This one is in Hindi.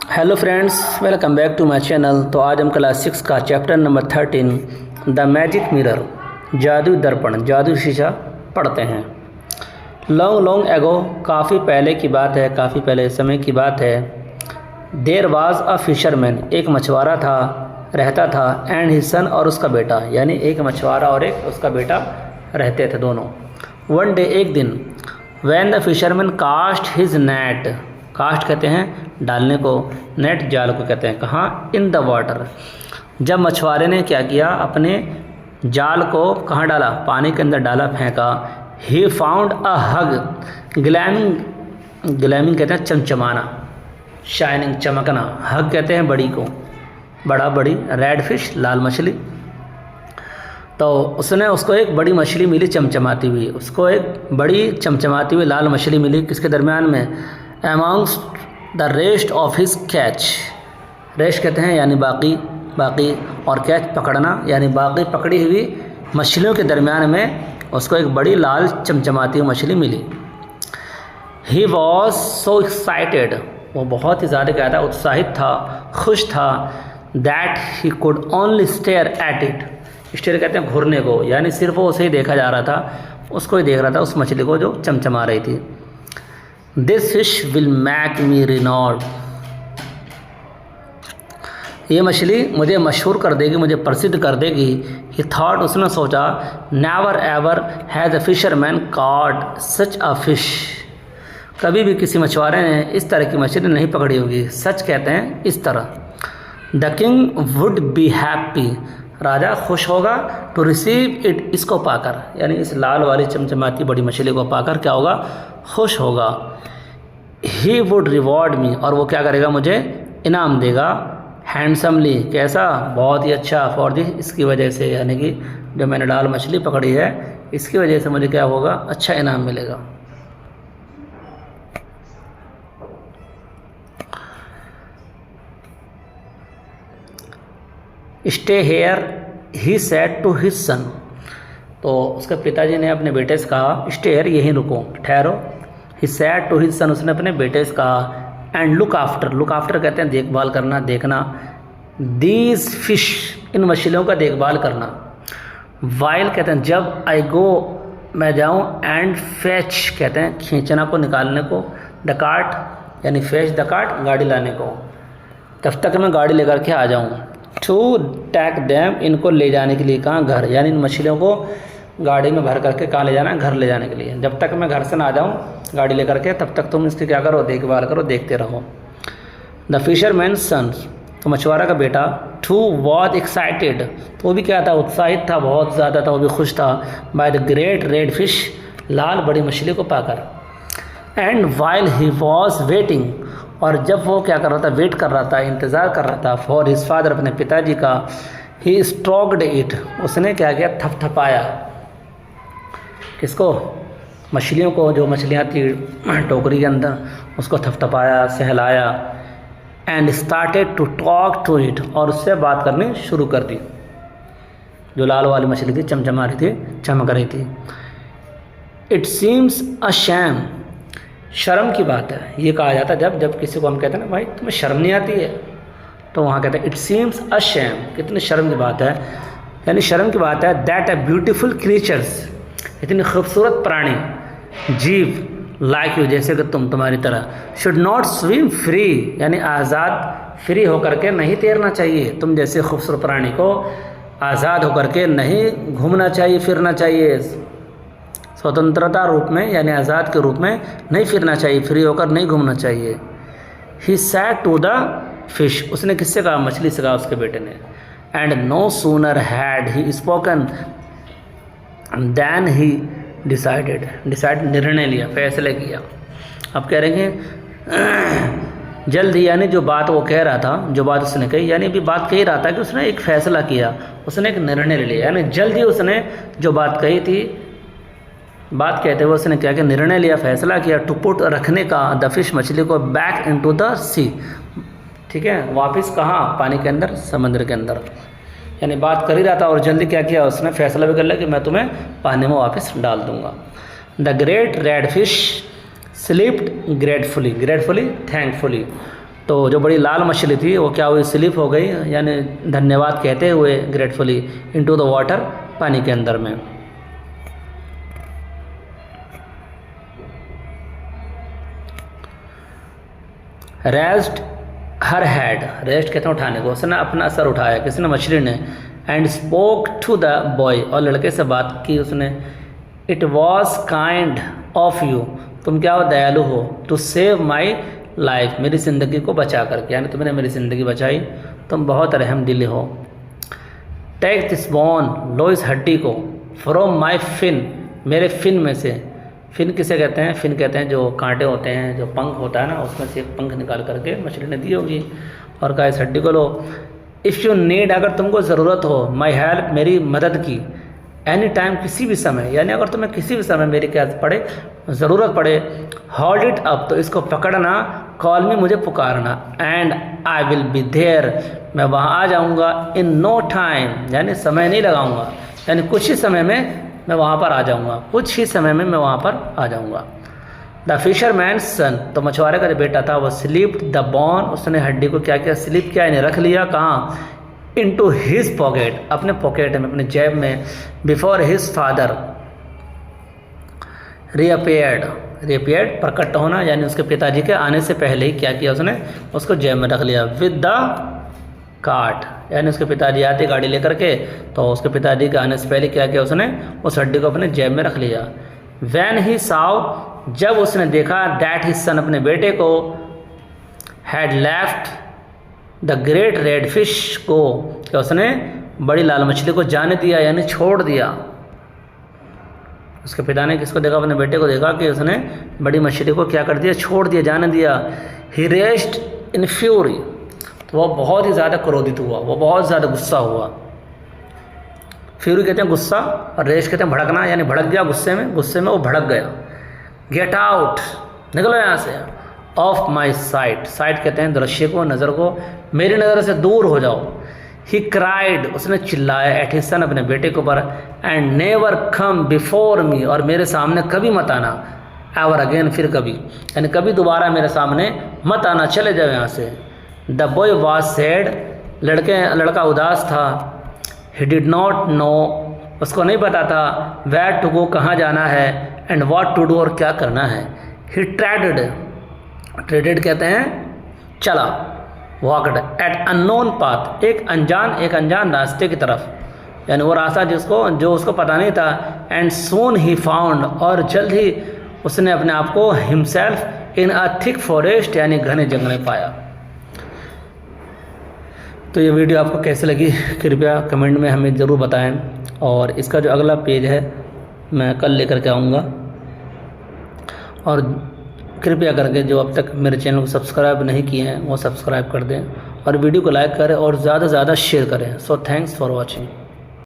Hello friends, welcome back to my channel. तो आज हम क्लास 6 का chapter number 13 the magic mirror जादुई दर्पण जादुई शीशा पढ़ते हैं। लॉन्ग लॉन्ग एगो, काफ़ी पहले की बात है, काफ़ी पहले समय की बात है। देयर वाज अ फिशरमैन, एक मछुआरा था, रहता था, एंड हिज सन, और उसका बेटा, यानी एक मछुआरा और एक उसका बेटा रहते थे दोनों। वन डे, एक दिन, when the fisherman cast his net, cast कहते हैं डालने को, नेट जाल को कहते हैं, कहाँ, इन द वाटर। जब मछुआरे ने क्या किया, अपने जाल को कहाँ डाला, पानी के अंदर डाला, फेंका। ही फाउंड अ हग ग्लैमिंग, ग्लैमिंग कहते हैं चमचमाना, शाइनिंग चमकना, हग कहते हैं बड़ी को, बड़ा बड़ी, रेड फिश लाल मछली। तो उसको एक बड़ी मछली मिली चमचमाती हुई, उसको एक बड़ी चमचमाती हुई लाल मछली मिली, किसके दरमियान में, amongst the rest of his catch. Rest कहते हैं यानी बाकी, और कैच पकड़ना, यानी बाकी पकड़ी हुई मछलियों के दरमियान में उसको एक बड़ी लाल चमचमाती हुई मछली मिली। ही वॉज सो एक्साइटेड, वो बहुत ही ज़्यादा क्या था, उत्साहित था, खुश था। That he could only stare at it, stare कहते हैं घूरने को, यानी सिर्फ वो उसे ही देखा जा रहा था, उसको ही देख रहा था, उस मछली को जो चमचमा रही थी। This fish will make me renowned, ये मछली मुझे मशहूर कर देगी, मुझे प्रसिद्ध कर देगी। ही थॉट, उसने सोचा, never ever has a fisherman caught such a fish, कभी भी किसी मछुआरे ने इस तरह की मछली नहीं पकड़ी होगी। सच कहते हैं इस तरह। The king would be happy, राजा खुश होगा, टू रिसीव इट, इसको पाकर, यानी इस लाल वाली चमचमाती बड़ी मछली को पाकर क्या होगा, खुश होगा। ही वुड रिवॉर्ड मी, और वो क्या करेगा, मुझे इनाम देगा। हैंडसमली, कैसा, बहुत ही अच्छा, फॉर दिस, इसकी वजह से, यानी कि जो मैंने लाल मछली पकड़ी है इसकी वजह से मुझे क्या होगा, अच्छा इनाम मिलेगा। Stay here he said to his son, तो उसके पिताजी ने अपने बेटे से कहा, स्टे हेयर, यहीं रुको, ठहरो। He said to his son, उसने अपने बेटे से कहा। And look after, look after कहते हैं देखभाल करना, देखना। दीज फिश, इन मछलियों का देखभाल करना। वाइल कहते हैं जब, आई गो, मैं जाऊँ, एंड फैच कहते हैं खींचना को, निकालने को, द कार्ट यानी फैच द कार्ट, गाड़ी लाने को, तब तक मैं गाड़ी लेकर के आ जाऊँ। टू टैक डैम, इनको ले जाने के लिए, कहाँ, घर, यानी इन मछलियों को गाड़ी में भर करके कहाँ ले जाना है, घर ले जाने के लिए। जब तक मैं घर से ना आ जाऊँ गाड़ी लेकर के, तब तक तुम इसकी क्या करो, देखभाल करो, देखते रहो। द फिशरमैन सन, तो मछुआरा का बेटा, टू वॉज एक्साइटेड, तो वो भी क्या था, उत्साहित था, बहुत ज़्यादा था, वो भी खुश था, by the great red fish, लाल बड़ी मछली को पाकर। And while he was waiting, और जब वो क्या कर रहा था, वेट कर रहा था, इंतज़ार कर रहा था, फॉर हिज फादर, अपने पिताजी का। ही स्ट्रोक्ड इट, उसने क्या किया, थपथपाया, किसको, मछलियों को, जो मछलियाँ थी टोकरी के अंदर, उसको थपथपाया, सहलाया। And started to talk to it, और उससे बात करनी शुरू कर दी, जो लाल वाली मछली थी, चमचमा रही थी, चमक रही थी। इट सीम्स अ शैम, शर्म की बात है, ये कहा जाता है जब किसी को हम कहते हैं ना, भाई तुम्हें शर्म नहीं आती है, तो वहाँ कहते हैं इट सीम्स अ शैम, कितनी शर्म की बात है, यानी शर्म की बात है। दैट अ ब्यूटीफुल क्रीचर्स, इतनी खूबसूरत प्राणी, जीव, लाइक यू, जैसे कि तुम्हारी तरह, शुड नॉट स्विम फ्री, यानी आज़ाद, फ्री होकर के नहीं तैरना चाहिए, तुम जैसे खूबसूरत प्राणी को आज़ाद होकर के नहीं घूमना चाहिए, फिरना चाहिए, स्वतंत्रता रूप में, यानी आज़ाद के रूप में नहीं फिरना चाहिए, फ्री होकर नहीं घूमना चाहिए। He said to the fish, उसने किससे कहा, मछली से कहा, उसके बेटे ने। And no sooner had he spoken than he decided, निर्णय लिया, फैसले किया। अब कह रहे हैं जल्द ही, यानी जो बात वो कह रहा था, जो बात उसने कही, यानी अभी बात कह रहा था कि उसने एक फ़ैसला किया, उसने एक निर्णय ले लिया, यानी जल्द ही उसने जो बात कही थी, बात कहते हुए उसने क्या किया, निर्णय लिया, फैसला किया। टू पुट, रखने का, द फिश, मछली को, बैक इनटू द सी, ठीक है, वापस कहाँ, पानी के अंदर, समुद्र के अंदर, यानी बात कर ही रहा था और जल्दी क्या किया, उसने फैसला भी कर लिया कि मैं तुम्हें पानी में वापस डाल दूंगा। The great red fish slept gratefully, gratefully thankfully, तो जो बड़ी लाल मछली थी वो क्या हुई, स्लिप हो गई, यानी धन्यवाद कहते हुए ग्रेटफुली इनटू द वाटर, पानी के अंदर में। रेस्ट हर हेड, रेस्ट कहते हैं उठाने को, उसने अपना सर उठाया, किसने, मछली ने। And spoke to the boy, और लड़के से बात की उसने। It was kind of you, तुम क्या हो, दयालु हो, टू सेव माई लाइफ, मेरी ज़िंदगी को बचा करके, यानी तुमने मेरी ज़िंदगी बचाई, तुम बहुत रहम दिल हो। टेक दिस बोन, लो इस हड्डी को, फ्रॉम माई फिन, मेरे फिन में से। फिन किसे कहते हैं, फिन कहते हैं जो कांटे होते हैं, जो पंख होता है ना, उसमें से एक पंख निकाल करके मछली ने दी होगी और कहा इस हड्डी को लो। इफ़ यू नीड, अगर तुमको ज़रूरत हो, माई हेल्प, मेरी मदद की, एनी टाइम, किसी भी समय, यानी अगर तुम्हें किसी भी समय मेरी क्या पड़े, ज़रूरत पड़े, होल्ड इट अप, तो इसको पकड़ना, कॉल मी, मुझे पुकारना, and I will be there, मैं वहाँ आ जाऊँगा, इन नो टाइम, यानी समय नहीं लगाऊँगा, यानी कुछ ही समय में मैं वहाँ पर आ जाऊँगा, कुछ ही समय में मैं वहाँ पर आ जाऊँगा। द फिशरमैन सन, तो मछुआरे का जो बेटा था वो स्लिप्ड द बोन, उसने हड्डी को क्या किया, स्लिप किया, यानी रख लिया, कहाँ, इनटू हिज पॉकेट, अपने पॉकेट में, अपने जेब में। बिफोर हिज फादर रीअपियर्ड, रीअपियर्ड प्रकट होना, यानी उसके पिताजी के आने से पहले ही क्या किया उसने, उसको जेब में रख लिया। विद द कार्ट, यानी उसके पिताजी आते गाड़ी लेकर के, तो उसके पिताजी के आने से पहले क्या किया उसने, उस हड्डी को अपने जेब में रख लिया। वैन ही साव, जब उसने देखा, दैट हिज सन, अपने बेटे को, had left the great red fish को, क्या उसने बड़ी लाल मछली को जाने दिया, यानी छोड़ दिया। उसके पिता ने किसको देखा, अपने बेटे को देखा कि उसने बड़ी मछली को क्या कर दिया, छोड़ दिया, जाने दिया। ही रेस्ड इन फ्यूरी, तो वह बहुत ही ज़्यादा क्रोधित हुआ, वो बहुत ज़्यादा गुस्सा हुआ। फ्यूरी कहते हैं गुस्सा, और रेश कहते हैं भड़कना, यानी भड़क गया गुस्से में, गुस्से में वो भड़क गया। गेट आउट, निकलो यहाँ से, ऑफ माई साइट, साइट कहते हैं दृश्य को, नज़र को, मेरी नज़र से दूर हो जाओ। ही क्राइड, उसने चिल्लाया, एट हिज सन, अपने बेटे के ऊपर, and never come before me, और मेरे सामने कभी मत आना, एवर अगेन, फिर कभी, यानी कभी दोबारा मेरे सामने मत आना, चले जाओ यहाँ से। द बॉय वॉज सैड, लड़का उदास था। ही डिड नॉट नो, उसको नहीं पता था, वेयर टू गो, कहाँ जाना है, एंड व्हाट टू डू, और क्या करना है। ही ट्रेडेड, ट्रेडेड कहते हैं चला, वॉकड एट अननोन पाथ, एक अनजान रास्ते की तरफ, यानी वो रास्ता जो उसको पता नहीं था। एंड सून ही फाउंड, और जल्द ही उसने अपने आप को himself in a thick forest, यानी घने जंगल में पाया। तो ये वीडियो आपको कैसे लगी कृपया कमेंट में हमें ज़रूर बताएं, और इसका जो अगला पेज है मैं कल लेकर के आऊँगा। और कृपया करके जो अब तक मेरे चैनल को सब्सक्राइब नहीं किए हैं वो सब्सक्राइब कर दें, और वीडियो को लाइक करें और ज़्यादा से ज़्यादा शेयर करें। So thanks for watching.